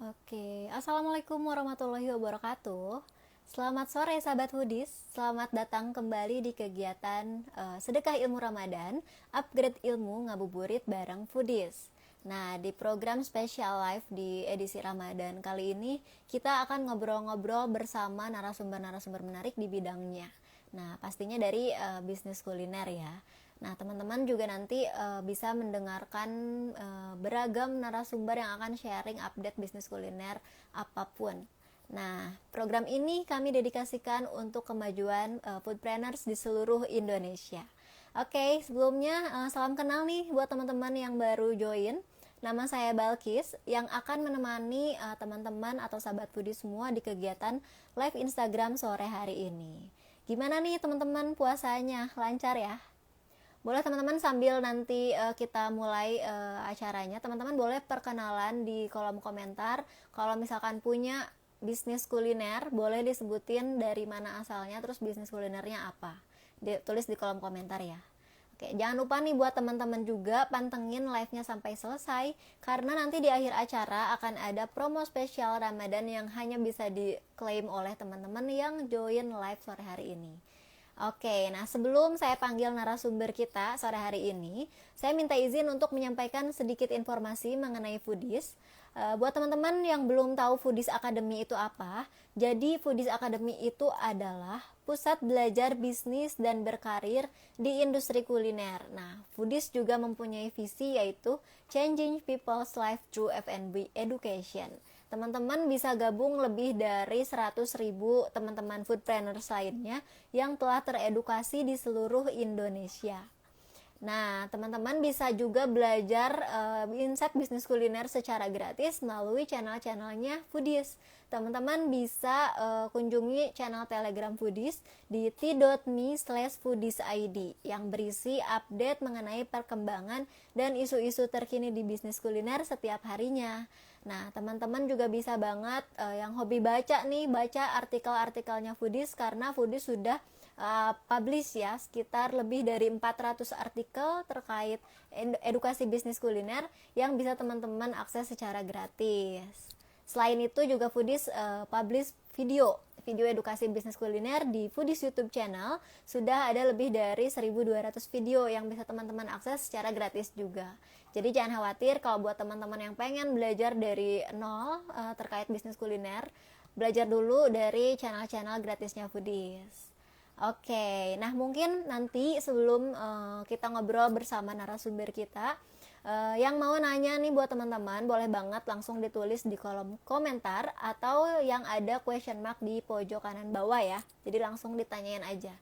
Oke, Assalamualaikum warahmatullahi wabarakatuh. Selamat sore sahabat Foodies, selamat datang kembali di kegiatan Sedekah Ilmu Ramadan, Upgrade Ilmu Ngabuburit bareng Foodies. Nah, di program Special Live di edisi Ramadan kali ini, kita akan ngobrol-ngobrol bersama narasumber-narasumber menarik di bidangnya. Nah, pastinya dari bisnis kuliner ya. Nah, teman-teman juga nanti bisa mendengarkan beragam narasumber yang akan sharing update bisnis kuliner apapun. Nah, program ini kami dedikasikan untuk kemajuan foodpreneurs di seluruh Indonesia. Oke, sebelumnya salam kenal nih buat teman-teman yang baru join. Nama saya Balkis yang akan menemani teman-teman atau sahabat foodie semua di kegiatan live Instagram sore hari ini. Gimana nih teman-teman puasanya? Lancar ya? Boleh teman-teman sambil nanti kita mulai acaranya, teman-teman boleh perkenalan di kolom komentar. Kalau misalkan punya bisnis kuliner, boleh disebutin dari mana asalnya, terus bisnis kulinernya apa. Tulis di kolom komentar ya. Oke, jangan lupa nih buat teman-teman juga pantengin live-nya sampai selesai, karena nanti di akhir acara akan ada promo spesial Ramadan yang hanya bisa diklaim oleh teman-teman yang join live sore hari ini. Oke, nah sebelum saya panggil narasumber kita sore hari ini, saya minta izin untuk menyampaikan sedikit informasi mengenai Foodies. Buat teman-teman yang belum tahu Foodies Academy itu apa, jadi Foodies Academy itu adalah pusat belajar bisnis dan berkarir di industri kuliner. Nah, Foodies juga mempunyai visi yaitu Changing People's Life Through F&B Education. Teman-teman bisa gabung lebih dari 100.000 teman-teman foodpreneurs lainnya yang telah teredukasi di seluruh Indonesia. Nah, teman-teman bisa juga belajar insight bisnis kuliner secara gratis melalui channel-channelnya Foodies. Teman-teman bisa kunjungi channel Telegram Foodies di t.me/foodiesid yang berisi update mengenai perkembangan dan isu-isu terkini di bisnis kuliner setiap harinya. Nah, teman-teman juga bisa banget yang hobi baca nih, baca artikel-artikelnya Foodies karena Foodies sudah publish ya sekitar lebih dari 400 artikel terkait edukasi bisnis kuliner yang bisa teman-teman akses secara gratis. Selain itu juga Foodies publish video edukasi bisnis kuliner di Foodies YouTube channel. Sudah ada lebih dari 1.200 video yang bisa teman-teman akses secara gratis juga. Jadi jangan khawatir kalau buat teman-teman yang pengen belajar dari nol terkait bisnis kuliner, belajar dulu dari channel-channel gratisnya Foodies. Oke, nah mungkin nanti sebelum kita ngobrol bersama narasumber kita, yang mau nanya nih buat teman-teman, boleh banget langsung ditulis di kolom komentar atau yang ada question mark di pojok kanan bawah ya. Jadi langsung ditanyain aja.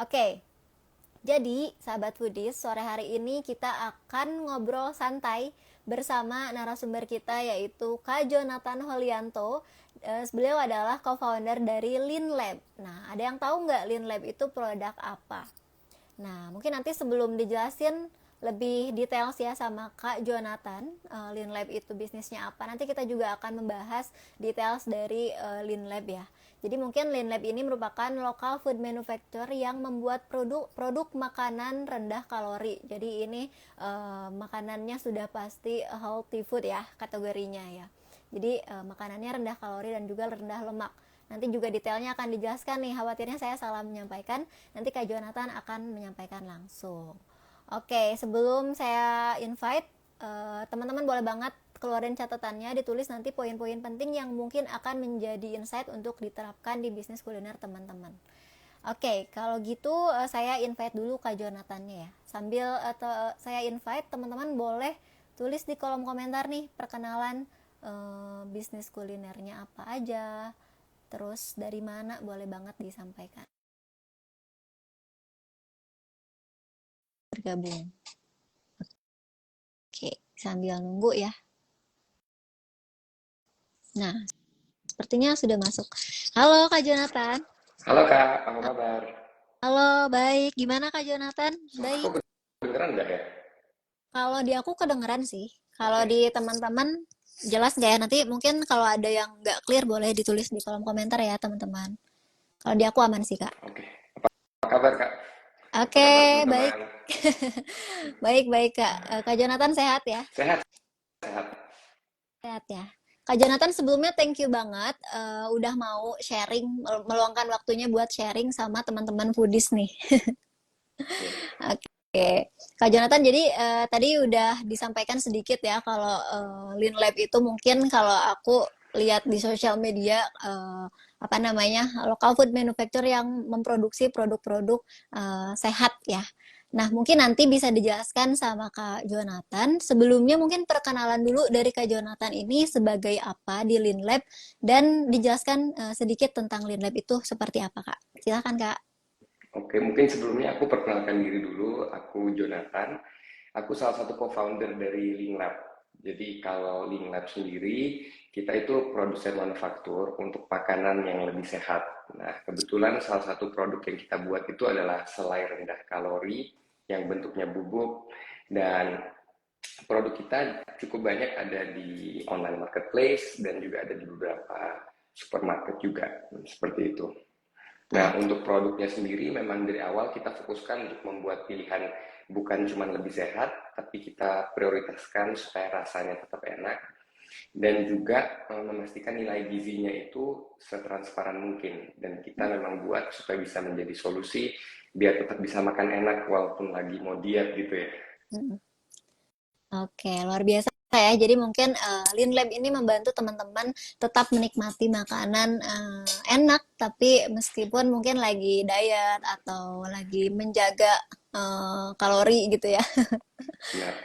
Oke, jadi sahabat foodies, sore hari ini kita akan ngobrol santai bersama narasumber kita yaitu Kak Jonathan Holianto. Beliau adalah co-founder dari Lean Lab. Nah, ada yang tahu nggak Lean Lab itu produk apa? Nah, mungkin nanti sebelum dijelasin lebih detail ya sama Kak Jonathan, Lean Lab itu bisnisnya apa. Nanti kita juga akan membahas details dari Lean Lab ya. Jadi mungkin Lean Lab ini merupakan local food manufacturer yang membuat produk makanan rendah kalori. Jadi ini makanannya sudah pasti healthy food ya kategorinya ya. Jadi makanannya rendah kalori dan juga rendah lemak. Nanti juga detailnya akan dijelaskan nih, khawatirnya saya salah menyampaikan. Nanti Kak Jonathan akan menyampaikan langsung. Oke, sebelum saya invite, teman-teman boleh banget keluarin catatannya, ditulis nanti poin-poin penting yang mungkin akan menjadi insight untuk diterapkan di bisnis kuliner teman-teman. Oke, kalau gitu saya invite dulu Kak Jonathannya ya. Sambil saya invite, teman-teman boleh tulis di kolom komentar nih perkenalan bisnis kulinernya apa aja, terus dari mana, boleh banget disampaikan. Bergabung. Oke, sambil nunggu ya. Nah, sepertinya sudah masuk. Halo Kak Jonathan. Halo Kak, apa kabar? Halo, baik. Gimana Kak Jonathan? Sama aku Baik. kedengeran nggak ya? Kalau di aku kedengeran sih. Kalau Oke, di teman-teman jelas nggak ya? Nanti mungkin kalau ada yang nggak clear boleh ditulis di kolom komentar ya teman-teman. Kalau di aku aman sih Kak. oke. Apa kabar Kak? Apa Oke, kabar baik. teman-teman? Baik, baik Kak. Kak Jonathan sehat ya? Sehat, sehat. Sehat ya. Kak Jonathan sebelumnya thank you banget udah mau sharing, meluangkan waktunya buat sharing sama teman-teman foodies nih. Ya. Oke, Kak Jonathan, jadi tadi udah disampaikan sedikit ya kalau Lean Lab itu mungkin kalau aku lihat di sosial media apa namanya local food manufacturer yang memproduksi produk-produk sehat ya. Nah, mungkin nanti bisa dijelaskan sama Kak Jonathan. Sebelumnya mungkin perkenalan dulu dari Kak Jonathan ini sebagai apa di Lean Lab dan dijelaskan sedikit tentang Lean Lab itu seperti apa, Kak. Silakan, Kak. Oke, mungkin sebelumnya aku perkenalkan diri dulu. Aku Jonathan. Aku salah satu co-founder dari Linglab. Jadi kalau Linglab sendiri, kita itu produsen manufaktur untuk makanan yang lebih sehat. Nah, kebetulan salah satu produk yang kita buat itu adalah selai rendah kalori yang bentuknya bubuk dan produk kita cukup banyak ada di online marketplace dan juga ada di beberapa supermarket juga, seperti itu. Nah, Oke. untuk produknya sendiri memang dari awal kita fokuskan untuk membuat pilihan bukan cuma lebih sehat, tapi kita prioritaskan supaya rasanya tetap enak dan juga memastikan nilai gizinya itu setransparan mungkin. Dan kita memang buat supaya bisa menjadi solusi biar tetap bisa makan enak walaupun lagi mau diet gitu ya. Mm. Oke, luar biasa ya. Jadi mungkin Lean Lab ini membantu teman-teman tetap menikmati makanan enak, tapi meskipun mungkin lagi diet atau lagi menjaga kalori gitu ya. Benar.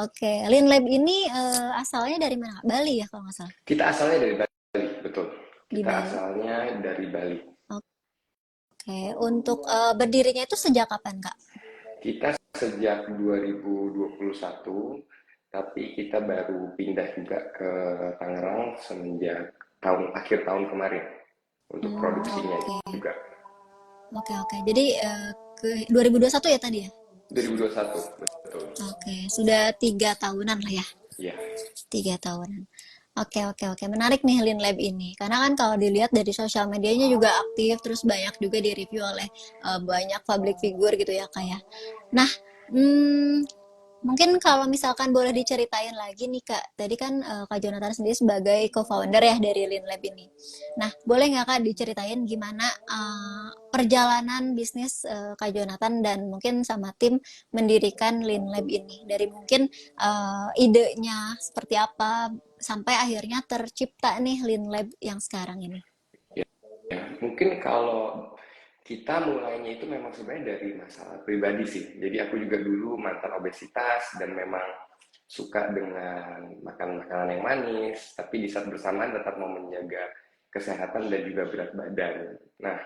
Oke, Lean Lab ini asalnya dari mana, Kak? Bali ya kalau nggak salah. Kita asalnya dari Bali, betul. Di Kita Bali. asalnya dari Bali. Oke, untuk berdirinya itu sejak kapan, Kak? Kita sejak 2021, tapi kita baru pindah juga ke Tangerang semenjak akhir tahun kemarin untuk produksinya Oke, juga. oke. Jadi ke 2021 ya tadi ya? 2021, betul. Oke, sudah 3 tahunan lah ya. Ya, 3 tahunan. Oke. Menarik nih Lean Lab ini. Karena kan kalau dilihat dari sosial medianya juga aktif, terus banyak juga di-review oleh banyak public figure gitu ya kayak. Nah, hmm, mungkin kalau misalkan boleh diceritain lagi nih Kak, tadi kan Kak Jonathan sendiri sebagai co-founder ya dari Lean Lab ini. Nah, boleh nggak Kak diceritain gimana perjalanan bisnis Kak Jonathan dan mungkin sama tim mendirikan Lean Lab ini? Dari mungkin idenya seperti apa sampai akhirnya tercipta nih Lean Lab yang sekarang ini. ya. Mungkin kalau kita mulainya itu memang sebenarnya dari masalah pribadi sih. Jadi aku juga dulu mantan obesitas dan memang suka dengan makan makanan yang manis, tapi di saat bersamaan tetap mau menjaga kesehatan dan juga berat badan. Nah,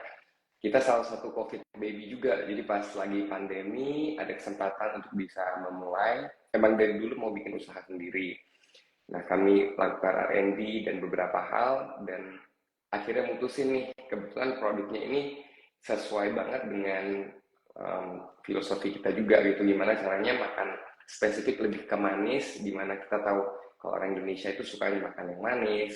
kita salah satu COVID baby juga, jadi pas lagi pandemi ada kesempatan untuk bisa memulai. Emang dari dulu mau bikin usaha sendiri. Nah, kami lakukan R&D dan beberapa hal, dan akhirnya mutusin nih, kebetulan produknya ini sesuai banget dengan filosofi kita juga gitu, gimana caranya makan spesifik lebih ke manis, dimana kita tahu kalau orang Indonesia itu suka makan yang manis,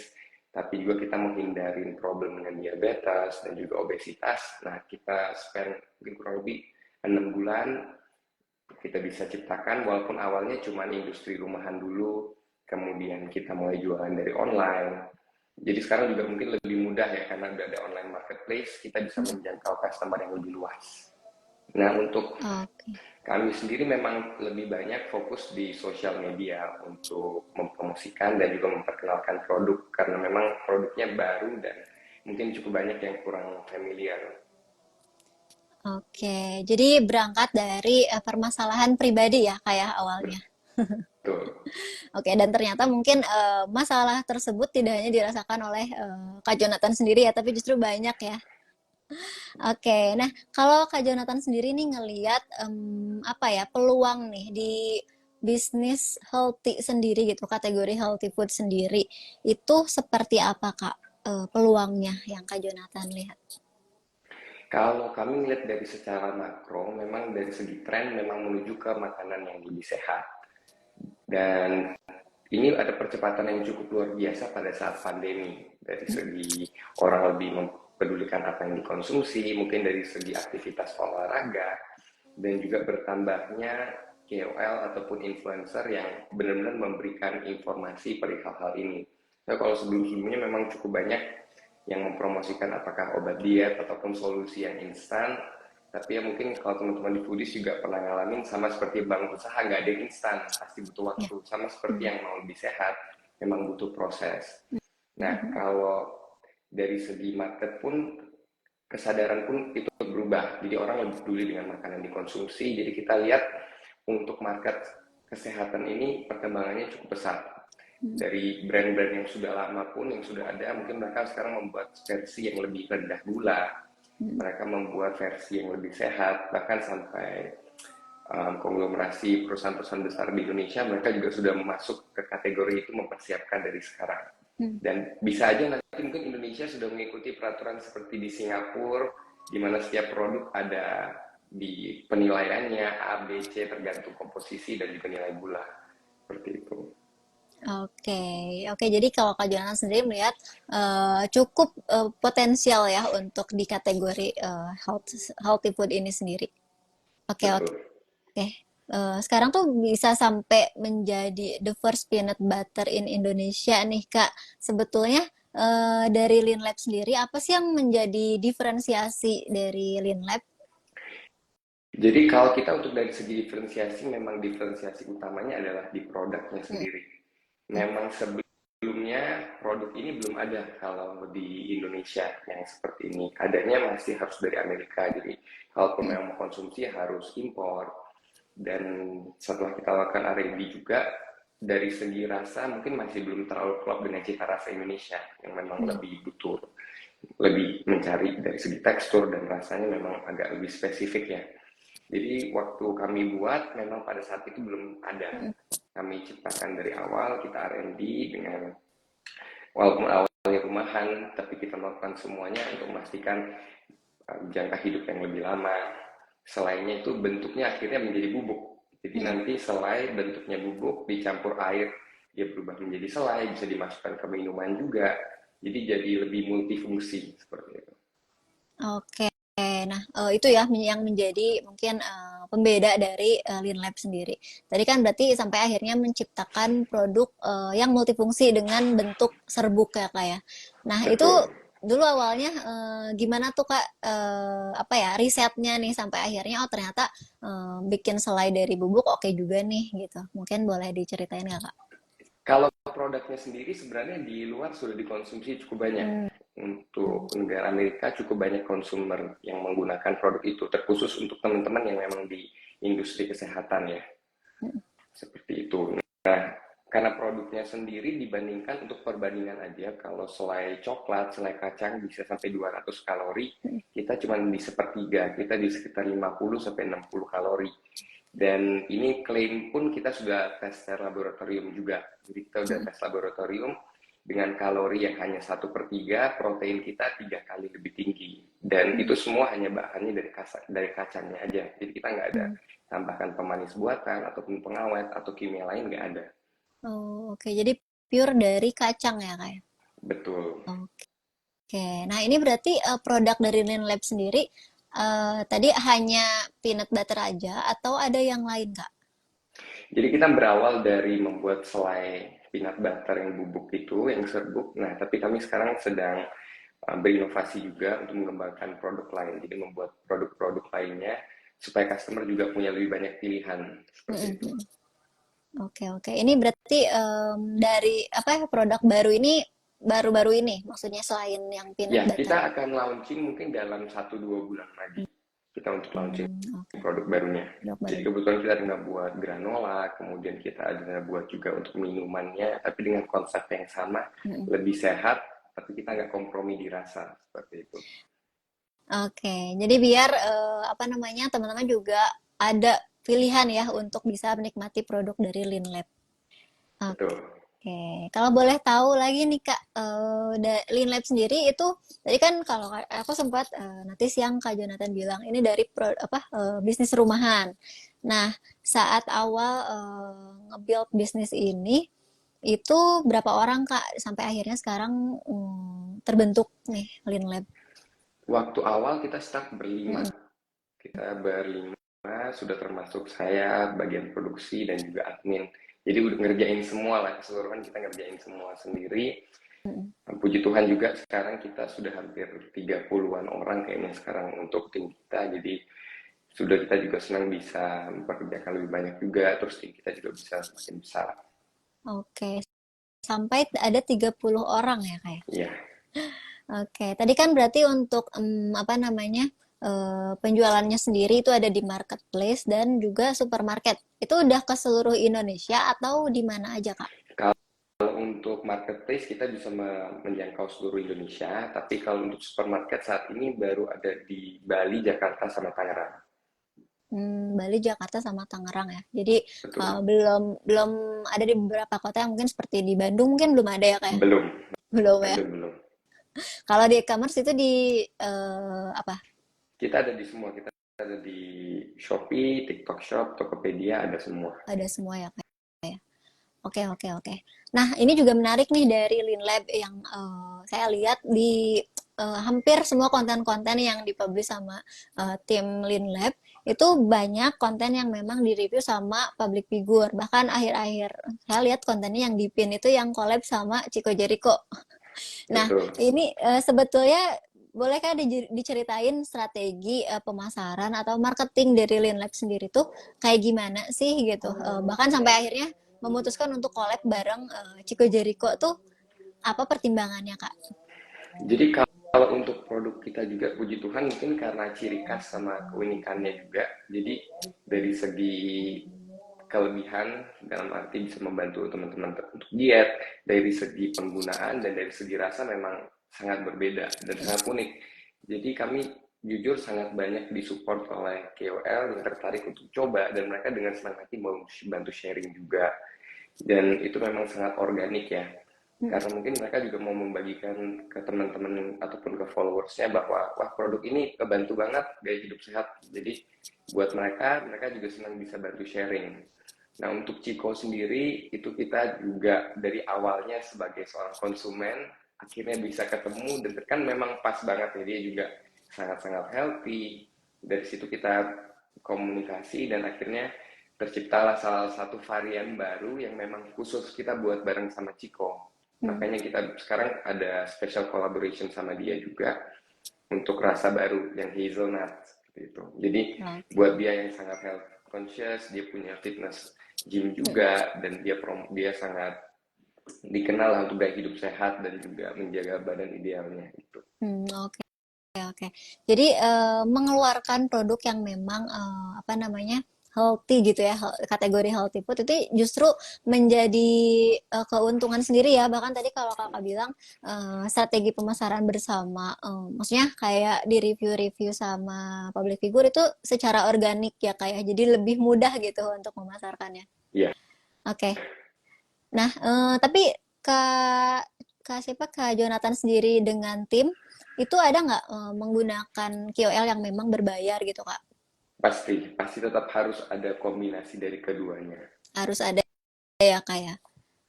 tapi juga kita menghindarin problem dengan diabetes dan juga obesitas. Nah, kita spend mungkin kurang lebih 6 bulan kita bisa ciptakan, walaupun awalnya cuma industri rumahan dulu, kemudian kita mulai jualan dari online. Jadi sekarang juga mungkin lebih mudah ya, karena udah ada online marketplace, kita bisa menjangkau customer yang lebih luas. Nah, untuk Oke. kami sendiri memang lebih banyak fokus di sosial media untuk mempromosikan dan juga memperkenalkan produk, karena memang produknya baru dan mungkin cukup banyak yang kurang familiar. Oke, jadi berangkat dari permasalahan pribadi ya kayak awalnya. Betul. Oke, dan ternyata mungkin masalah tersebut tidak hanya dirasakan oleh Kak Jonathan sendiri ya, tapi justru banyak ya. Oke, nah kalau Kak Jonathan sendiri nih ngelihat apa ya peluang nih di bisnis healthy sendiri gitu, kategori healthy food sendiri, itu seperti apa Kak peluangnya yang Kak Jonathan lihat? Kalau kami melihat dari secara makro, memang dari segi tren memang menuju ke makanan yang lebih sehat. Dan ini ada percepatan yang cukup luar biasa pada saat pandemi. Dari segi orang lebih mempedulikan apa yang dikonsumsi, mungkin dari segi aktivitas olahraga, dan juga bertambahnya KOL ataupun influencer yang benar-benar memberikan informasi perihal hal ini. Nah, kalau sebelum-sebelumnya memang cukup banyak yang mempromosikan apakah obat diet ataupun solusi yang instan. Tapi ya mungkin kalau teman-teman di foodies juga pernah ngalamin sama seperti bank usaha, nggak ada yang instan, pasti butuh Ya. waktu. Sama seperti Hmm. yang mau lebih sehat, memang butuh proses. Nah, Hmm. kalau dari segi market pun, kesadaran pun itu berubah. Jadi orang lebih peduli dengan makanan dikonsumsi. Jadi kita lihat untuk market kesehatan ini perkembangannya cukup pesat. Dari brand-brand yang sudah lama pun, yang sudah ada, mungkin mereka sekarang membuat versi yang lebih rendah gula, mereka membuat versi yang lebih sehat, bahkan sampai konglomerasi perusahaan-perusahaan besar di Indonesia, mereka juga sudah masuk ke kategori itu, mempersiapkan dari sekarang. Hmm. Dan bisa aja nanti mungkin Indonesia sudah mengikuti peraturan seperti di Singapura, di mana setiap produk ada di penilaiannya A, B, C tergantung komposisi dan juga nilai gula. Seperti itu. Oke, oke. Jadi kalau Kak Jonathan sendiri melihat cukup potensial ya untuk di kategori healthy food ini sendiri. Oke, oke. Betul. Sekarang tuh bisa sampai menjadi the first peanut butter in Indonesia nih, Kak. Sebetulnya dari Lean Lab sendiri apa sih yang menjadi diferensiasi dari Lean Lab? Jadi kalau kita untuk dari segi diferensiasi, memang diferensiasi utamanya adalah di produknya Hmm. sendiri. Memang sebelumnya produk ini belum ada kalau di Indonesia yang seperti ini. Adanya masih harus dari Amerika. Jadi kalaupun Hmm. memang mau konsumsi harus impor. Dan setelah kita lakukan R&D juga, dari segi rasa mungkin masih belum terlalu klop dengan cita rasa Indonesia yang memang Hmm. lebih butuh, lebih mencari dari segi tekstur dan rasanya memang agak lebih spesifik ya. Jadi waktu kami buat memang pada saat itu belum ada. Hmm. Kami ciptakan dari awal, kita R&D dengan walaupun awalnya rumahan, tapi kita melakukan semuanya untuk memastikan jangka hidup yang lebih lama. Selainnya itu bentuknya akhirnya menjadi bubuk. Jadi Hmm. nanti selai bentuknya bubuk dicampur air, dia berubah menjadi selai, bisa dimasukkan ke minuman juga. Jadi jadi lebih multifungsi seperti itu. Oke, nah itu ya yang menjadi mungkin pembeda dari Lean Lab sendiri. Tadi kan berarti sampai akhirnya menciptakan produk yang multifungsi dengan bentuk serbuk ya Kak ya. Nah itu Betul. dulu awalnya gimana tuh Kak apa ya risetnya nih sampai akhirnya oh ternyata bikin selai dari bubuk oke juga nih gitu. Mungkin boleh diceritain nggak Kak? Kalau produknya sendiri sebenarnya di luar sudah dikonsumsi cukup banyak. Hmm. Untuk negara Amerika cukup banyak konsumer yang menggunakan produk itu, terkhusus untuk teman-teman yang memang di industri kesehatan ya, seperti itu. Nah, karena produknya sendiri dibandingkan untuk perbandingan aja, kalau selai coklat, selai kacang bisa sampai 200 kalori, kita cuma di sepertiga, kita di sekitar 50 sampai 60 kalori. Dan ini klaim pun kita sudah tes secara laboratorium juga. Jadi kita sudah tes laboratorium dengan kalori yang hanya 1/3, protein kita 3 kali lebih tinggi. Dan itu semua hanya bahannya dari kacangnya aja. Jadi kita nggak ada tambahkan pemanis buatan ataupun pengawet atau kimia lain, nggak ada. Oh, oke. Jadi pure dari kacang ya Kak ya? Betul. Oke, nah ini berarti produk dari Lean Lab sendiri tadi hanya peanut butter aja atau ada yang lain, Kak? Jadi kita berawal dari membuat selai peanut butter yang bubuk itu, yang serbuk. Nah, tapi kami sekarang sedang berinovasi juga untuk mengembangkan produk lain. Jadi membuat produk-produk lainnya supaya customer juga punya lebih banyak pilihan seperti Mm-mm, itu. mm. Oke, oke. Ini berarti dari apa ya produk baru ini baru-baru ini, maksudnya selain yang peanut Ya, butter. kita akan launching mungkin dalam 1-2 bulan lagi. Kita untuk launching Oke, produk barunya. produk Jadi baru. kebetulan kita ada buat granola, kemudian kita ada buat juga untuk minumannya, tapi dengan konsep yang sama, Mm-mm. lebih sehat, tapi kita nggak kompromi di rasa seperti itu. Oke, jadi biar apa namanya teman-teman juga ada pilihan ya untuk bisa menikmati produk dari Lean Lab. Betul. Oke, kalau boleh tahu lagi nih Kak, Lean Lab sendiri itu tadi kan kalau aku sempat nanti siang Kak Jonathan bilang ini dari bisnis rumahan. Nah, saat awal nge-build bisnis ini itu berapa orang Kak sampai akhirnya sekarang terbentuk nih Lean Lab? Waktu awal kita start berlima. Mm-mm. Kita berlima, sudah termasuk saya, bagian produksi dan juga admin. Jadi udah ngerjain semua lah, keseluruhan kita ngerjain semua sendiri. Mm. Puji Tuhan juga sekarang kita sudah hampir 30-an orang kayaknya sekarang untuk tim kita. Jadi sudah kita juga senang bisa mempekerjakan lebih banyak juga, terus tim kita juga bisa semakin besar. Oke, sampai ada 30 orang ya kayak. Iya, Oke, tadi kan berarti untuk apa namanya penjualannya sendiri itu ada di marketplace dan juga supermarket. Itu udah ke seluruh Indonesia atau di mana aja, Kak? kalau untuk marketplace kita bisa menjangkau seluruh Indonesia, tapi kalau untuk supermarket saat ini baru ada di Bali, Jakarta, sama Tangerang. Bali, Jakarta, sama Tangerang ya. Jadi Betul. belum belum ada di beberapa kota yang mungkin seperti di Bandung mungkin belum ada ya kayak. Belum, Belum ya. belum. Kalau di e-commerce itu di apa? Kita ada di semua, kita ada di Shopee, TikTok Shop, Tokopedia, ada semua. Ada semua ya kayak. Oke, oke, oke. Nah, ini juga menarik nih dari Linlab yang saya lihat di hampir semua konten-konten yang dipublish sama tim Linlab itu banyak konten yang memang di-review sama public figure. Bahkan akhir-akhir saya lihat kontennya yang di-pin itu yang collab sama Chico Jericho. Nah, Betul. ini sebetulnya bolehkah diceritain strategi pemasaran atau marketing dari Linlab sendiri tuh kayak gimana sih gitu? Bahkan sampai akhirnya memutuskan untuk collab bareng Chico Jericho tuh apa pertimbangannya, Kak? Jadi kalau untuk produk kita juga, puji Tuhan mungkin karena ciri khas sama keunikannya juga. Jadi dari segi kelebihan dalam arti bisa membantu teman-teman untuk diet, dari segi penggunaan dan dari segi rasa memang sangat berbeda dan sangat unik. Jadi kami jujur sangat banyak disupport oleh KOL yang tertarik untuk coba dan mereka dengan senang hati mau bantu sharing juga. Dan itu memang sangat organik ya, karena mungkin mereka juga mau membagikan ke teman-teman ataupun ke followersnya bahwa wah produk ini kebantu banget gaya hidup sehat, jadi buat mereka juga senang bisa bantu sharing. Nah untuk Ciko sendiri itu kita juga dari awalnya sebagai seorang konsumen akhirnya bisa ketemu dan kan memang pas banget ya, dia juga sangat-sangat healthy. Dari situ kita komunikasi dan akhirnya terciptalah salah satu varian baru yang memang khusus kita buat bareng sama Ciko. Makanya kita sekarang ada special collaboration sama dia juga untuk rasa baru yang hazelnut seperti itu. Jadi buat dia yang sangat health conscious, dia punya fitness gym juga dan dia sangat dikenal lah untuk gaya hidup sehat dan juga menjaga badan idealnya gitu. Oke. Oke. Jadi mengeluarkan produk yang memang apa namanya healthy gitu ya, kategori healthy food itu justru menjadi keuntungan sendiri ya. Bahkan tadi kalau kakak bilang strategi pemasaran bersama, maksudnya kayak di review-review sama public figure itu secara organik ya kayak, jadi lebih mudah gitu untuk memasarkannya. Iya. Oke. Nah, tapi Kak, Kak siapa Kak Jonathan sendiri dengan tim itu ada nggak menggunakan KOL yang memang berbayar gitu Kak? Pasti tetap harus ada kombinasi dari keduanya. Harus ada ya Kak ya?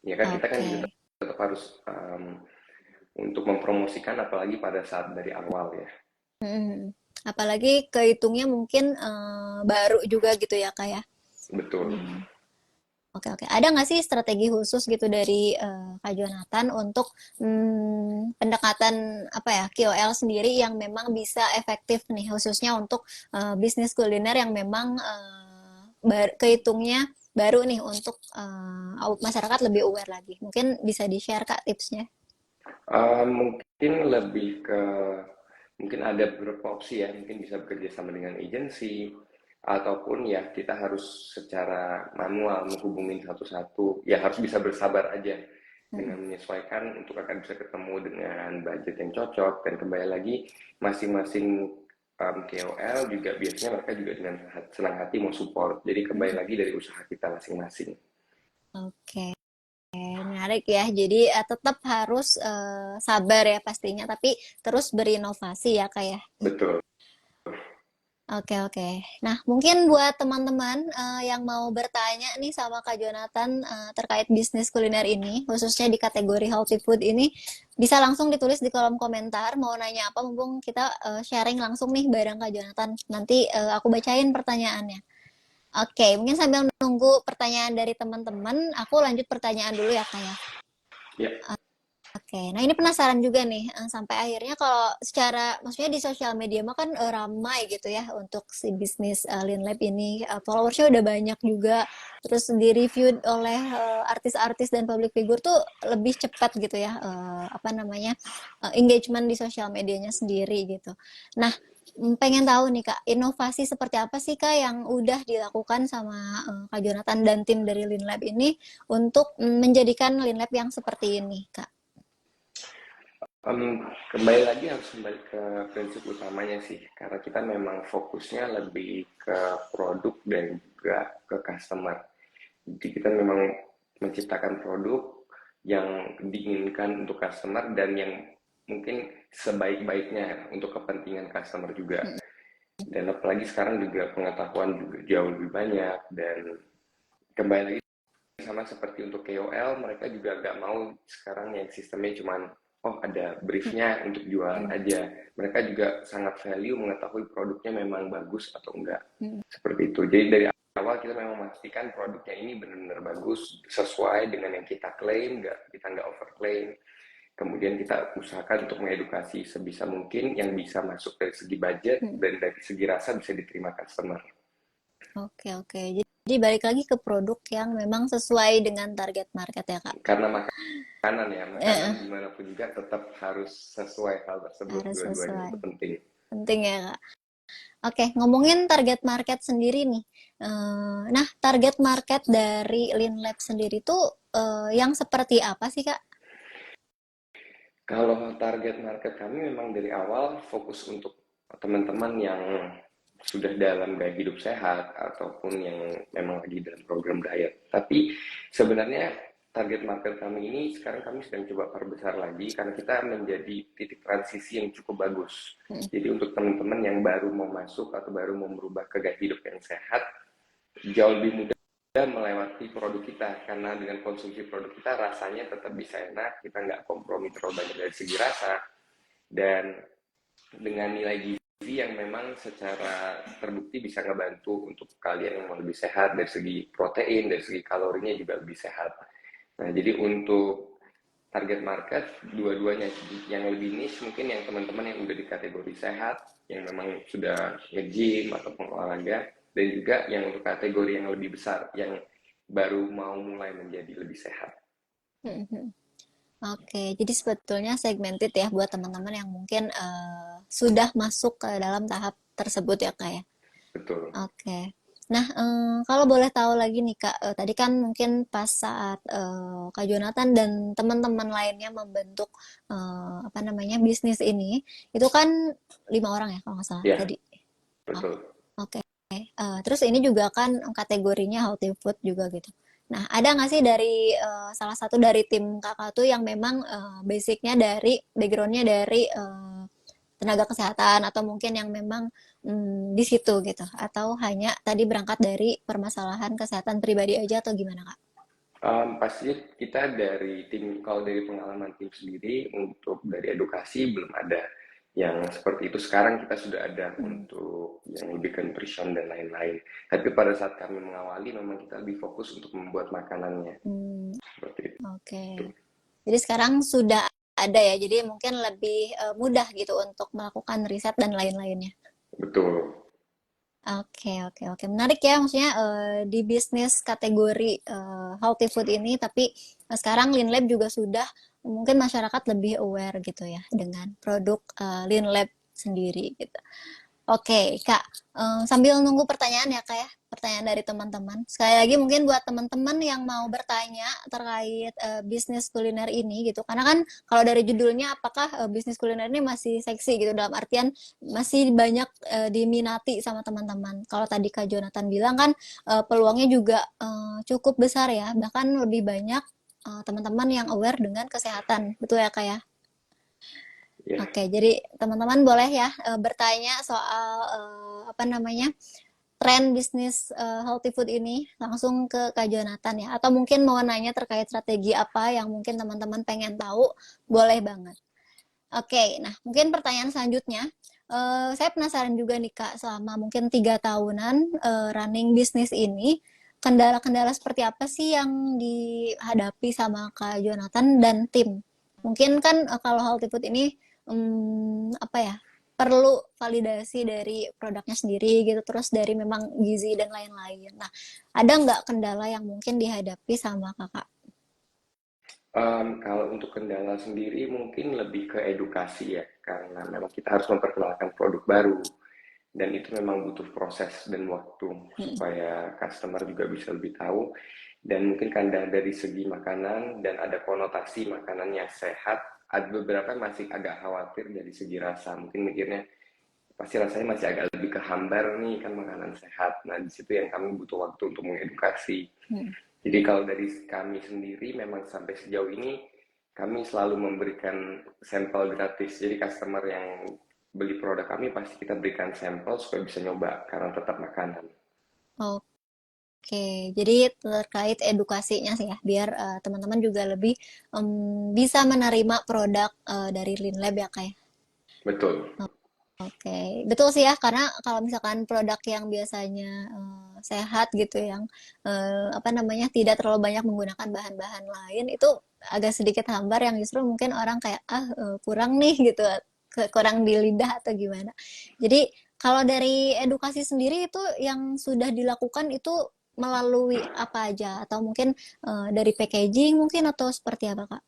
Ya kan kita kan Oke. juga tetap harus untuk mempromosikan apalagi pada saat dari awal ya. Hmm. Apalagi kehitungnya mungkin baru juga gitu ya Kak ya? Betul. Oke, oke. Ada nggak sih strategi khusus gitu dari Kak Jonathan untuk pendekatan apa ya KOL sendiri yang memang bisa efektif nih khususnya untuk bisnis kuliner yang memang kehitungnya baru nih untuk masyarakat lebih aware lagi. Mungkin bisa di-share Kak tipsnya. Mungkin lebih ke mungkin ada beberapa opsi ya, mungkin bisa bekerja sama dengan agensi ataupun ya kita harus secara manual menghubungin satu-satu, ya harus bisa bersabar aja dengan menyesuaikan untuk akan bisa ketemu dengan budget yang cocok. Dan kembali lagi masing-masing KOL juga biasanya mereka juga dengan senang hati mau support, jadi kembali lagi dari usaha kita masing-masing. Oke. Menarik ya. Jadi tetap harus sabar ya pastinya, tapi terus berinovasi ya Kak ya. Betul. Oke, oke. Nah, mungkin buat teman-teman yang mau bertanya nih sama Kak Jonathan terkait bisnis kuliner ini, khususnya di kategori healthy food ini, bisa langsung ditulis di kolom komentar. Mau nanya apa, mumpung kita sharing langsung nih bareng Kak Jonathan. Nanti aku bacain pertanyaannya. Oke, mungkin sambil menunggu pertanyaan dari teman-teman, aku lanjut pertanyaan dulu ya Kak ya. Ya, Oke, nah ini penasaran juga nih, sampai akhirnya kalau secara maksudnya di sosial media mah kan, ramai gitu ya untuk si bisnis, Lean Lab ini, followers-nya udah banyak juga, terus di-review oleh, artis-artis dan public figure tuh lebih cepat gitu ya, apa namanya, engagement di sosial medianya sendiri gitu. Nah, pengen tahu nih Kak, inovasi seperti apa sih Kak yang udah dilakukan sama, Kak Jonathan dan tim dari Lean Lab ini untuk, menjadikan Lean Lab yang seperti ini Kak? kembali lagi harus kembali ke prinsip utamanya sih, karena kita memang fokusnya lebih ke produk dan juga ke customer. Jadi kita memang menciptakan produk yang diinginkan untuk customer dan yang mungkin sebaik-baiknya untuk kepentingan customer juga. Mhm. Dan apalagi sekarang juga pengetahuan juga jauh lebih banyak, dan kembali lagi sama seperti untuk KOL, mereka juga nggak mau sekarang yang sistemnya cuman oh ada briefnya untuk jualan Mhm. aja. Mereka juga sangat value mengetahui produknya memang bagus atau enggak. Mhm. Seperti itu. Jadi dari awal kita memang memastikan produknya ini benar-benar bagus, sesuai dengan yang kita klaim, kita nggak overclaim. Kemudian kita usahakan untuk mengedukasi sebisa mungkin yang bisa masuk dari segi budget Mhm. dan dari segi rasa bisa diterima customer. Oke, oke. Jadi balik lagi ke produk yang memang sesuai dengan target market ya, Kak? Karena makanan ya, makanan Heeh, dimanapun juga tetap harus sesuai hal tersebut, harus dua-duanya sesuai. itu penting. Penting ya, Kak? Oke, ngomongin target market sendiri nih. Nah, target market dari Lean Lab sendiri tuh yang seperti apa sih, Kak? Kalau target market kami memang dari awal fokus untuk teman-teman yang sudah dalam gaya hidup sehat ataupun yang memang lagi dalam program diet. Tapi sebenarnya target market kami ini sekarang kami sedang coba perbesar lagi karena kita menjadi titik transisi yang cukup bagus. Mhm. Jadi untuk teman-teman yang baru mau masuk atau baru mau merubah ke gaya hidup yang sehat, jauh lebih mudah melewati produk kita karena dengan konsumsi produk kita rasanya tetap bisa enak, kita nggak kompromi terlalu banyak dari segi rasa, dan dengan nilai gizi yang memang secara terbukti bisa ngebantu untuk kalian yang mau lebih sehat dari segi protein, dari segi kalorinya juga lebih sehat. Nah, jadi untuk target market dua-duanya, yang lebih niche mungkin yang teman-teman yang udah di kategori sehat, yang memang sudah nge-gym ataupun olahraga, dan juga yang untuk kategori yang lebih besar, yang baru mau mulai menjadi lebih sehat. Mhm. Oke, jadi sebetulnya segmented ya buat teman-teman yang mungkin sudah masuk ke dalam tahap tersebut ya, Kak ya? Betul. Oke. Nah, kalau boleh tahu lagi nih Kak, tadi kan mungkin pas saat, Kak Jonathan dan teman-teman lainnya membentuk, apa namanya, bisnis ini, itu kan 5 orang ya kalau nggak salah Ya, tadi? Oh, betul. oke. Terus ini juga kan kategorinya healthy food juga gitu. Nah, ada nggak sih dari, salah satu dari tim Kakak tuh yang memang, basic-nya dari background-nya dari, tenaga kesehatan atau mungkin yang memang di situ gitu atau hanya tadi berangkat dari permasalahan kesehatan pribadi aja atau gimana Kak? Pasti kita dari tim, kalau dari pengalaman tim sendiri untuk dari edukasi belum ada yang seperti itu. Sekarang kita sudah ada Hmm. untuk yang lebih ke nutrition dan lain-lain. Tapi pada saat kami mengawali memang kita lebih fokus untuk membuat makanannya Hmm, seperti oke. itu. Jadi sekarang sudah ada ya, jadi mungkin lebih mudah gitu untuk melakukan riset dan lain-lainnya. Betul. Oke, oke, oke. Menarik ya, maksudnya di bisnis kategori healthy food ini, tapi sekarang Lean Lab juga sudah mungkin masyarakat lebih aware gitu ya dengan produk Lean Lab sendiri gitu. Oke, Kak, sambil nunggu pertanyaan ya, Kak ya, pertanyaan dari teman-teman. Sekali lagi mungkin buat teman-teman yang mau bertanya terkait bisnis kuliner ini gitu. Karena kan kalau dari judulnya apakah bisnis kuliner ini masih seksi gitu dalam artian masih banyak diminati sama teman-teman. Kalau tadi Kak Jonathan bilang kan peluangnya juga cukup besar ya, bahkan lebih banyak teman-teman yang aware dengan kesehatan. Betul ya, Kak ya? Ya. Oke, jadi teman-teman boleh ya bertanya soal apa namanya tren bisnis healthy food ini langsung ke Kak Jonathan ya. Atau mungkin mau nanya terkait strategi apa yang mungkin teman-teman pengen tahu, boleh banget. Oke, nah mungkin pertanyaan selanjutnya, saya penasaran juga nih Kak, selama mungkin 3 tahunan running bisnis ini, kendala-kendala seperti apa sih yang dihadapi sama Kak Jonathan dan tim? Mungkin kan kalau healthy food ini, apa ya, perlu validasi dari produknya sendiri gitu, terus dari memang gizi dan lain-lain. Nah, ada nggak kendala yang mungkin dihadapi sama Kakak? Kalau untuk kendala sendiri mungkin lebih ke edukasi ya, karena memang kita harus memperkenalkan produk baru dan itu memang butuh proses dan waktu Mhm. supaya customer juga bisa lebih tahu dan mungkin karena dari segi makanan dan ada konotasi makanannya sehat, ada beberapa yang masih agak khawatir dari segi rasa, mungkin mikirnya pasti rasanya masih agak lebih ke hambar nih kan makanan sehat. Nah, di situ yang kami butuh waktu untuk mengedukasi. Mhm. Jadi kalau dari kami sendiri memang sampai sejauh ini kami selalu memberikan sampel gratis. Jadi customer yang beli produk kami pasti kita berikan sampel supaya bisa nyoba karena tetap makanan. Oke, jadi terkait edukasinya sih ya, biar teman-teman juga lebih bisa menerima produk dari Linlab ya kayak. Betul. Oke, betul sih ya, karena kalau misalkan produk yang biasanya sehat gitu, yang apa namanya tidak terlalu banyak menggunakan bahan-bahan lain, itu agak sedikit hambar yang justru mungkin orang kayak kurang nih gitu, kurang di lidah atau gimana. Jadi kalau dari edukasi sendiri itu yang sudah dilakukan itu melalui apa aja? Atau mungkin dari packaging mungkin atau seperti apa Kak?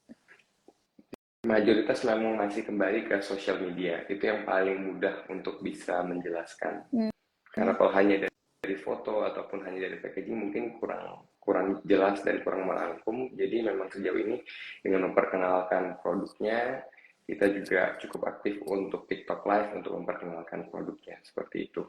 Mayoritas memang masih kembali ke sosial media. Itu yang paling mudah untuk bisa menjelaskan. Hmm. Karena kalau hanya dari foto ataupun hanya dari packaging mungkin kurang kurang jelas dan kurang merangkum. Jadi memang sejauh ini dengan memperkenalkan produknya, kita juga cukup aktif untuk TikTok Live untuk memperkenalkan produknya seperti itu.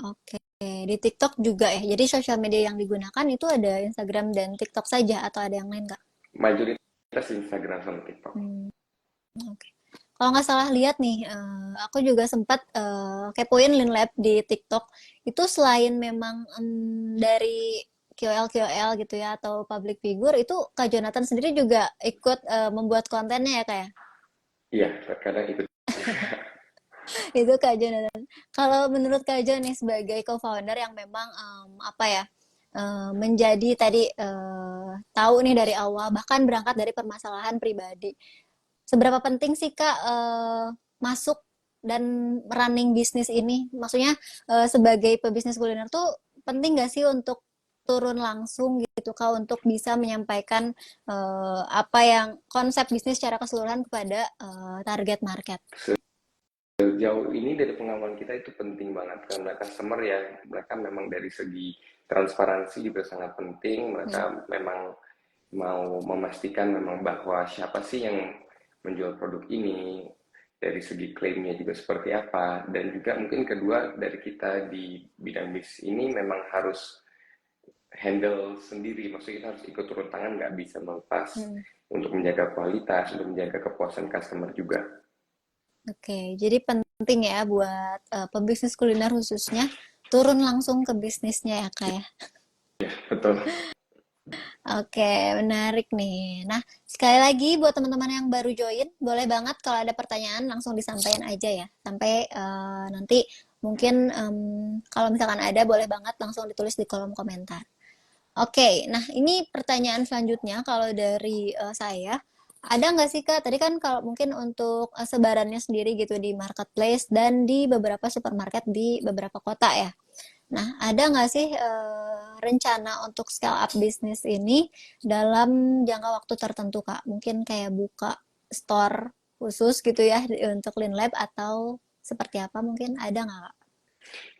Oke. Di TikTok juga ya. Jadi sosial media yang digunakan itu ada Instagram dan TikTok saja atau ada yang lain, Kak? Mayoritas Instagram sama TikTok. Hmm, oke. Kalau nggak salah lihat nih, aku juga sempat kepoin Linlab di TikTok. Itu selain memang dari KOL-KOL gitu ya atau public figure, itu Kak Jonathan sendiri juga ikut membuat kontennya ya, Kak ya? Iya, terkadang ikut. Itu Kak Jonathan. Kalau menurut Kak Jon nih sebagai co-founder yang memang apa ya menjadi tadi tahu nih dari awal bahkan berangkat dari permasalahan pribadi. Seberapa penting sih Kak masuk dan running bisnis ini? Maksudnya sebagai pebisnis kuliner tuh penting nggak sih untuk turun langsung gitu Kak untuk bisa menyampaikan apa yang konsep bisnis secara keseluruhan kepada target market? Sejauh ini dari pengalaman kita itu penting banget karena customer ya mereka memang dari segi transparansi juga sangat penting. Hmm. Mereka memang mau memastikan memang bahwa siapa sih yang menjual produk ini, dari segi klaimnya juga seperti apa, dan juga mungkin kedua dari kita di bidang bisnis ini memang harus handle sendiri, maksudnya kita harus ikut turun tangan, nggak bisa melepas Hmm. untuk menjaga kualitas, untuk menjaga kepuasan customer juga. Oke, jadi penting ya buat pebisnis kuliner khususnya turun langsung ke bisnisnya ya Kak ya. Betul. Oke, menarik nih. Nah, sekali lagi buat teman-teman yang baru join, boleh banget kalau ada pertanyaan langsung disampaikan aja ya. Sampai nanti mungkin kalau misalkan ada boleh banget langsung ditulis di kolom komentar. Oke, nah ini pertanyaan selanjutnya kalau dari saya, ada nggak sih Kak, tadi kan kalau mungkin untuk sebarannya sendiri gitu di marketplace dan di beberapa supermarket di beberapa kota ya. Nah, ada nggak sih rencana untuk scale up bisnis ini dalam jangka waktu tertentu Kak? Mungkin kayak buka store khusus gitu ya untuk Lean Lab atau seperti apa mungkin ada nggak Kak?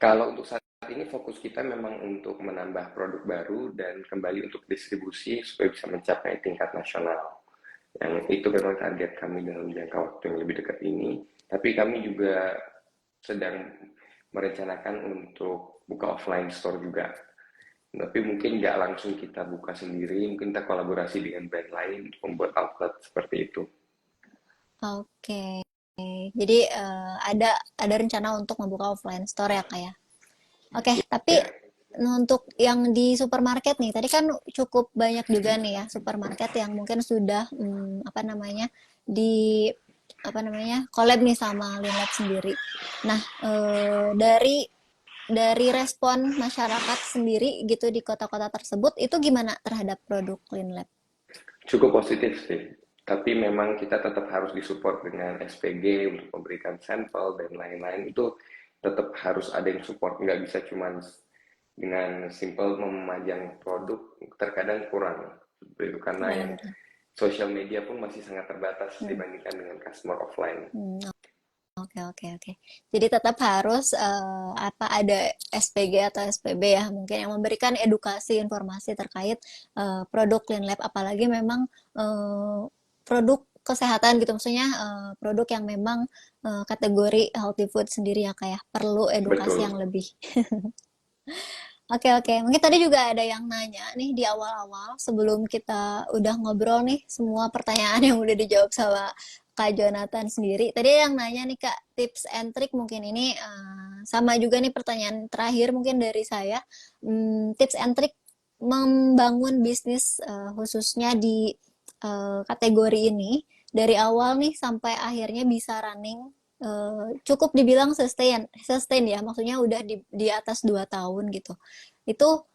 Kalau untuk saat ini fokus kita memang untuk menambah produk baru dan kembali untuk distribusi supaya bisa mencapai tingkat nasional. Yang itu memang target kami dalam jangka waktu yang lebih dekat ini. Tapi kami juga sedang merencanakan untuk buka offline store juga. Tapi mungkin nggak langsung kita buka sendiri, mungkin kita kolaborasi dengan brand lain untuk membuat outlet seperti itu. Oke, jadi ada rencana untuk membuka offline store ya Kak ya? Oke, tapi Ya, untuk yang di supermarket nih, tadi kan cukup banyak juga nih ya supermarket yang mungkin sudah apa namanya apa namanya collab nih sama Linlab sendiri. Nah, dari respon masyarakat sendiri gitu di kota-kota tersebut itu gimana terhadap produk Linlab? Cukup positif sih, tapi memang kita tetap harus disupport dengan SPG untuk memberikan sampel dan lain-lain. Itu tetap harus ada yang support, nggak bisa cuma dengan simple memajang produk, terkadang kurang itu karena ya Benar. sosial media pun masih sangat terbatas Hmm. dibandingkan dengan customer offline. Hmm. Oke, oke, oke. Jadi tetap harus apa ada SPG atau SPB ya, mungkin yang memberikan edukasi informasi terkait produk Clean Lab, apalagi memang eh, produk kesehatan gitu, maksudnya produk yang memang kategori healthy food sendiri ya kayak perlu edukasi yang Betul. lebih. Oke, oke. Mungkin tadi juga ada yang nanya nih di awal-awal sebelum kita udah ngobrol nih semua pertanyaan yang udah dijawab sama Kak Jonathan sendiri. Tadi ada yang nanya nih Kak, tips and trick mungkin ini sama juga nih pertanyaan terakhir mungkin dari saya. Tips and trick membangun bisnis khususnya di kategori ini dari awal nih sampai akhirnya bisa running cukup dibilang sustain sustain ya, maksudnya udah di atas 2 tahun gitu. Itu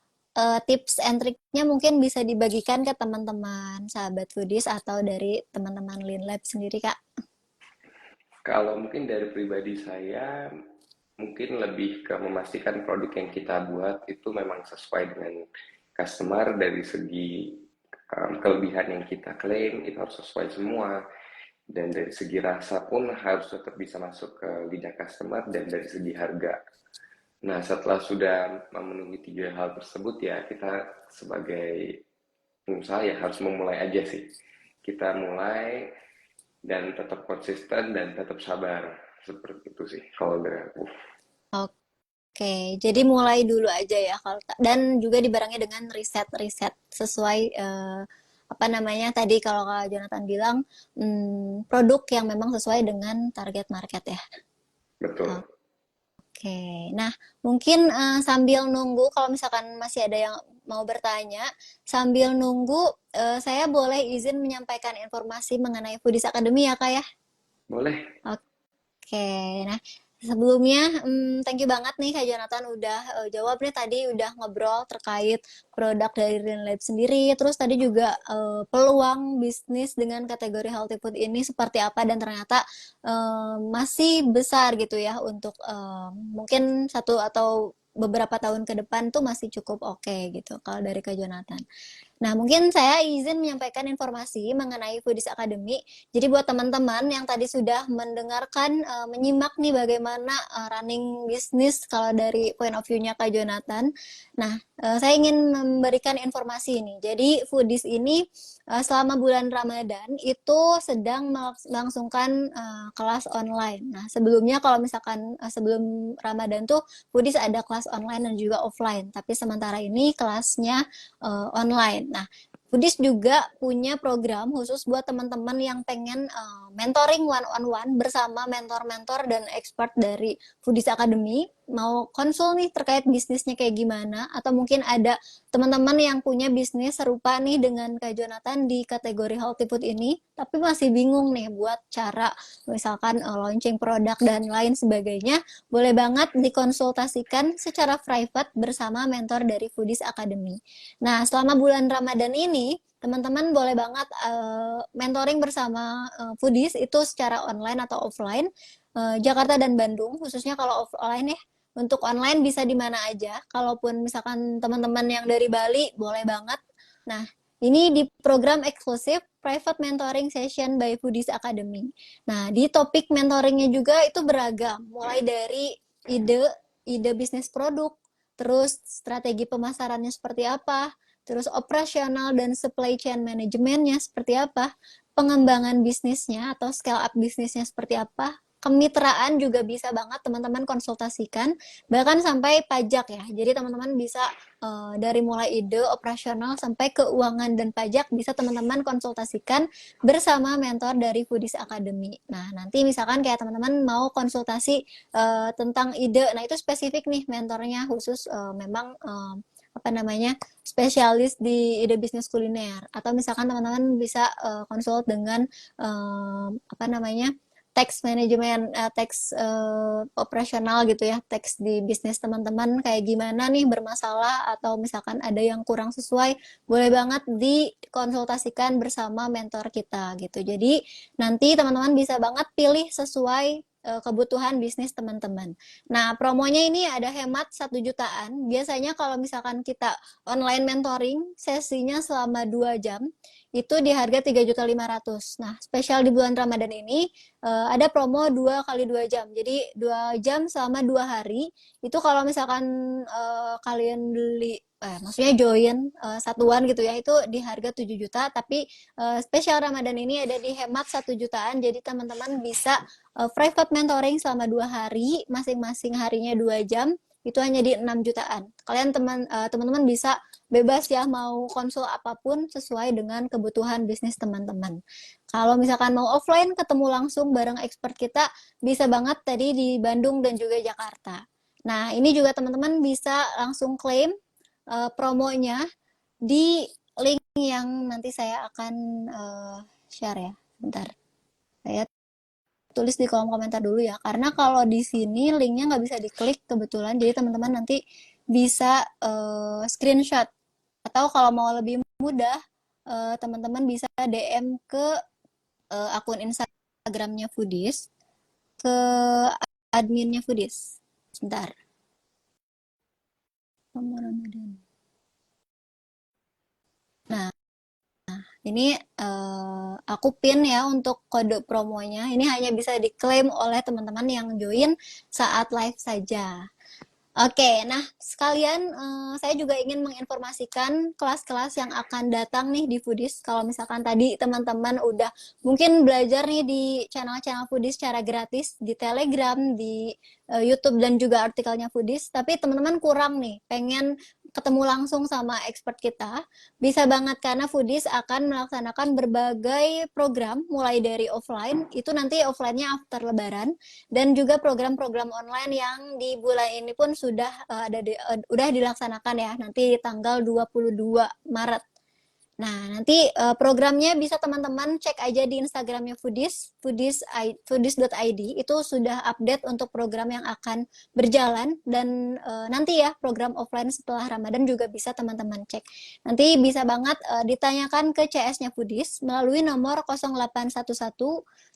tips and triknya mungkin bisa dibagikan ke teman-teman sahabat foodies atau dari teman-teman Lean Lab sendiri, Kak. Kalau mungkin dari pribadi saya, mungkin lebih ke memastikan produk yang kita buat itu memang sesuai dengan customer dari segi kelebihan yang kita klaim itu harus sesuai semua, dan dari segi rasa pun harus tetap bisa masuk ke lidah customer, dan dari segi harga. Nah, setelah sudah memenuhi tiga hal tersebut ya kita sebagai pengusaha ya harus memulai aja sih. Kita mulai dan tetap konsisten dan tetap sabar. Seperti itu sih kalau dari aku. Oke, jadi mulai dulu aja ya kalau dan juga dibarengi dengan riset-riset sesuai apa namanya tadi kalau Kak Jonathan bilang produk yang memang sesuai dengan target market ya. Betul. Oke, nah mungkin sambil nunggu kalau misalkan masih ada yang mau bertanya, sambil nunggu saya boleh izin menyampaikan informasi mengenai Foodies Academy ya Kak ya? Boleh. Oke, nah sebelumnya thank you banget nih Kak Jonathan udah jawab nih tadi udah ngobrol terkait produk dari Green Lab sendiri, terus tadi juga peluang bisnis dengan kategori healthy food ini seperti apa dan ternyata masih besar gitu ya untuk mungkin satu atau beberapa tahun ke depan tuh masih cukup oke gitu kalau dari Kak Jonathan. Nah, mungkin saya izin menyampaikan informasi mengenai Foodies Academy. Jadi buat teman-teman yang tadi sudah mendengarkan, menyimak nih bagaimana running bisnis kalau dari point of view-nya Kak Jonathan. Nah, saya ingin memberikan informasi ini. Jadi Foodies ini selama bulan Ramadan itu sedang melangsungkan kelas online. Nah, sebelumnya kalau misalkan sebelum Ramadan tuh Foodies ada kelas online dan juga offline. Tapi sementara ini kelasnya online. Nah, Foodies juga punya program khusus buat teman-teman yang pengen mentoring one on one bersama mentor-mentor dan expert dari Foodies Academy. Mau konsul nih terkait bisnisnya kayak gimana, atau mungkin ada teman-teman yang punya bisnis serupa nih dengan Kak Jonathan di kategori healthy food ini, tapi masih bingung nih buat cara misalkan launching produk dan lain sebagainya, boleh banget dikonsultasikan secara private bersama mentor dari Foodies Academy. Nah, selama bulan Ramadan ini, teman-teman boleh banget mentoring bersama Foodies itu secara online atau offline, Jakarta dan Bandung, khususnya kalau offline ya. Untuk online bisa di mana aja. Kalaupun misalkan teman-teman yang dari Bali, boleh banget. Nah, ini di program eksklusif Private Mentoring Session by Foodies Academy. Nah, di topik mentoringnya juga itu beragam, mulai dari ide ide bisnis produk, terus strategi pemasarannya seperti apa, terus operasional dan supply chain manajemennya seperti apa, pengembangan bisnisnya atau scale up bisnisnya seperti apa, kemitraan juga bisa banget teman-teman konsultasikan, bahkan sampai pajak ya. Jadi teman-teman bisa dari mulai ide operasional sampai keuangan dan pajak bisa teman-teman konsultasikan bersama mentor dari Foodies Academy. Nah, nanti misalkan kayak teman-teman mau konsultasi tentang ide, nah itu spesifik nih mentornya khusus memang apa namanya spesialis di ide bisnis kuliner, atau misalkan teman-teman bisa konsult dengan apa namanya teks manajemen, teks operasional gitu ya, teks di bisnis teman-teman kayak gimana nih bermasalah atau misalkan ada yang kurang sesuai, boleh banget dikonsultasikan bersama mentor kita gitu. Jadi nanti teman-teman bisa banget pilih sesuai kebutuhan bisnis teman-teman. Nah, promonya ini ada hemat 1 jutaan. Biasanya kalau misalkan kita online mentoring, sesinya selama 2 jam, itu di harga 3.500.000. Nah, spesial di bulan Ramadan ini ada promo 2 kali 2 jam. Jadi 2 jam selama 2 hari. Itu kalau misalkan kalian beli maksudnya join satuan gitu ya, itu di harga 7 juta, tapi spesial Ramadan ini ada di hemat 1 jutaan. Jadi teman-teman bisa private mentoring selama 2 hari, masing-masing harinya 2 jam, itu hanya di 6 jutaan. Kalian teman-teman bisa bebas ya mau konsul apapun sesuai dengan kebutuhan bisnis teman-teman. Kalau misalkan mau offline ketemu langsung bareng expert kita, bisa banget tadi di Bandung dan juga Jakarta. Nah, ini juga teman-teman bisa langsung klaim promonya di link yang nanti saya akan share ya. Bentar. Saya tulis di kolom komentar dulu ya. Karena kalau di sini linknya nggak bisa diklik kebetulan. Jadi teman-teman nanti bisa screenshot. Atau kalau mau lebih mudah, teman-teman bisa DM ke akun Instagramnya Foodies, ke adminnya Foodies. Sebentar. Nah, ini aku pin ya untuk kode promonya. Ini hanya bisa diklaim oleh teman-teman yang join saat live saja. Oke, nah sekalian saya juga ingin menginformasikan kelas-kelas yang akan datang nih di Foodies. Kalau misalkan tadi teman-teman udah mungkin belajar nih di channel-channel Foodies secara gratis di Telegram, di YouTube dan juga artikelnya Foodies, tapi teman-teman kurang nih, pengen ketemu langsung sama expert kita, bisa banget karena Foodies akan melaksanakan berbagai program mulai dari offline, itu nanti offline-nya after lebaran, dan juga program-program online yang di bulan ini pun sudah udah dilaksanakan ya, nanti tanggal 22 Maret. Nah, nanti programnya bisa teman-teman cek aja di Instagramnya Foodies, foodies.id, itu sudah update untuk program yang akan berjalan, dan nanti ya program offline setelah Ramadan juga bisa teman-teman cek. Nanti bisa banget ditanyakan ke CS-nya Foodies melalui nomor 0811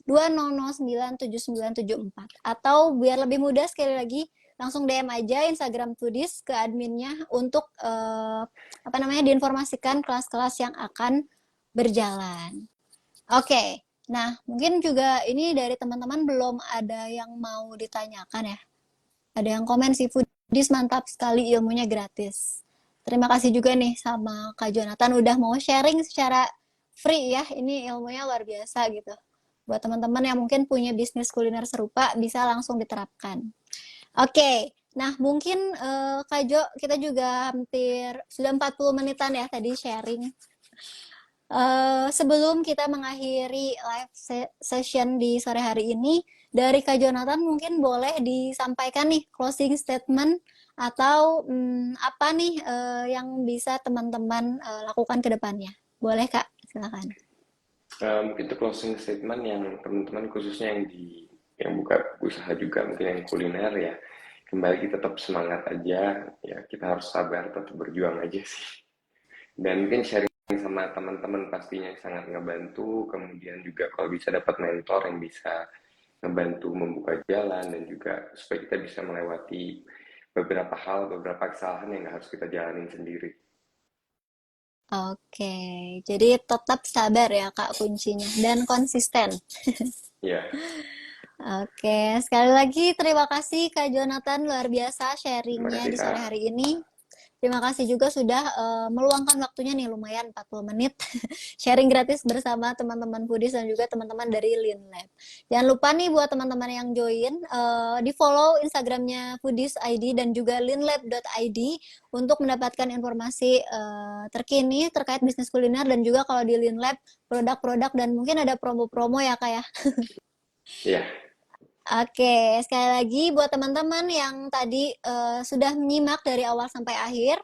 2009 7974, atau biar lebih mudah sekali lagi langsung DM aja Instagram Foodies ke adminnya untuk diinformasikan kelas-kelas yang akan berjalan. Oke, nah mungkin juga ini dari teman-teman belum ada yang mau ditanyakan ya. Ada yang komen sih, Foodies mantap sekali, ilmunya gratis. Terima kasih juga nih sama Kak Jonathan udah mau sharing secara free ya. Ini ilmunya luar biasa gitu. Buat teman-teman yang mungkin punya bisnis kuliner serupa bisa langsung diterapkan. Oke, nah mungkin Kak Jo, kita juga hampir sudah 40 menitan ya tadi sharing. Sebelum kita mengakhiri live session di sore hari ini, dari Kak Jonathan mungkin boleh disampaikan nih closing statement atau apa nih yang bisa teman-teman lakukan ke depannya. Boleh Kak, silakan. Mungkin itu closing statement yang teman-teman khususnya yang buka usaha juga mungkin yang kuliner ya, kembali kita tetap semangat aja ya, kita harus sabar, tetap berjuang aja sih, dan mungkin sharing sama teman-teman pastinya sangat ngebantu. Kemudian juga kalau bisa dapat mentor yang bisa ngebantu membuka jalan, dan juga supaya kita bisa melewati beberapa kesalahan yang harus kita jalanin sendiri. Oke, jadi tetap sabar ya Kak kuncinya dan konsisten. Ya, Oke, sekali lagi terima kasih Kak Jonathan, luar biasa terima sharingnya kasih di sore Kak. hari ini. Terima kasih juga sudah meluangkan waktunya nih lumayan 40 menit sharing gratis bersama teman-teman Foodies dan juga teman-teman dari Lean Lab. Jangan lupa nih buat teman-teman yang join di follow Instagramnya Foodies ID dan juga leanlab.id untuk mendapatkan informasi terkini terkait bisnis kuliner, dan juga kalau di Lean Lab produk-produk dan mungkin ada promo-promo ya Kak ya. Ya, Oke, sekali lagi buat teman-teman yang tadi sudah menyimak dari awal sampai akhir,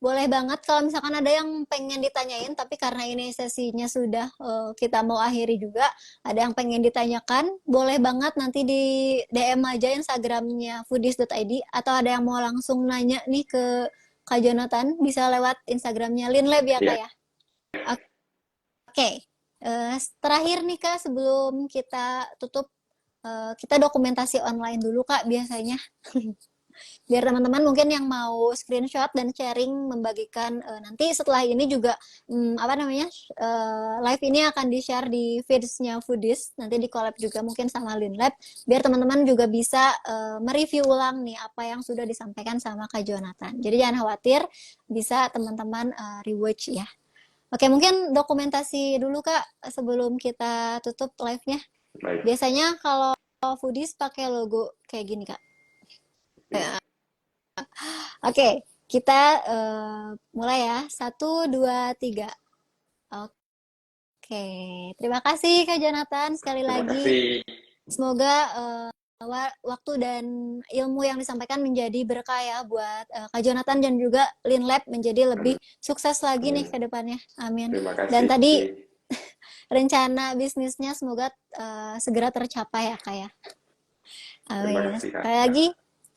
boleh banget kalau misalkan ada yang pengen ditanyain, tapi karena ini sesinya sudah kita mau akhiri juga, ada yang pengen ditanyakan, boleh banget nanti di DM aja Instagramnya foodies.id, atau ada yang mau langsung nanya nih ke Kak Jonathan, bisa lewat Instagramnya Linlab ya Kak Ya, ya. Oke, terakhir nih Kak sebelum kita tutup, kita dokumentasi online dulu Kak biasanya. Biar teman-teman mungkin yang mau screenshot dan sharing membagikan nanti setelah ini juga apa namanya live ini akan di-share di feeds-nya Foodies, nanti di collab juga mungkin sama Linlab, biar teman-teman juga bisa mereview ulang nih apa yang sudah disampaikan sama Kak Jonathan. Jadi jangan khawatir, bisa teman-teman rewatch ya. Oke, mungkin dokumentasi dulu Kak sebelum kita tutup live-nya. baik. Biasanya kalau Foodies pakai logo kayak gini Kak. Iya. Oke, kita mulai ya. 1, 2, 3. Oke, terima kasih Kak Jonathan sekali Terima lagi. kasih. Semoga waktu dan ilmu yang disampaikan menjadi berkah ya buat Kak Jonathan dan juga Linlab menjadi lebih sukses lagi nih Amin. ke depannya. Amin. Terima Dan kasih. tadi rencana bisnisnya semoga segera tercapai ya Kak ya. Terima Amin. kasih, Kak. Sekali lagi,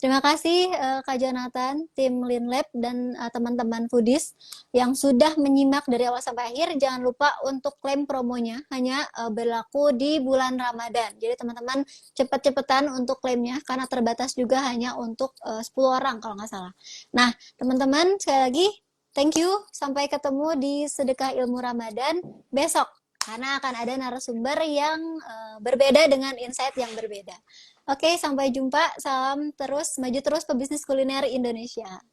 terima kasih Kak Jonathan, tim Linlab, dan teman-teman Foodies yang sudah menyimak dari awal sampai akhir. Jangan lupa untuk klaim promonya, hanya berlaku di bulan Ramadan. Jadi teman-teman cepet-cepetan untuk klaimnya, karena terbatas juga hanya untuk 10 orang kalau nggak salah. Nah, teman-teman, sekali lagi, thank you. Sampai ketemu di Sedekah Ilmu Ramadan besok. Karena akan ada narasumber yang berbeda dengan insight yang berbeda. Oke, sampai jumpa. Salam terus, maju terus pebisnis kuliner Indonesia.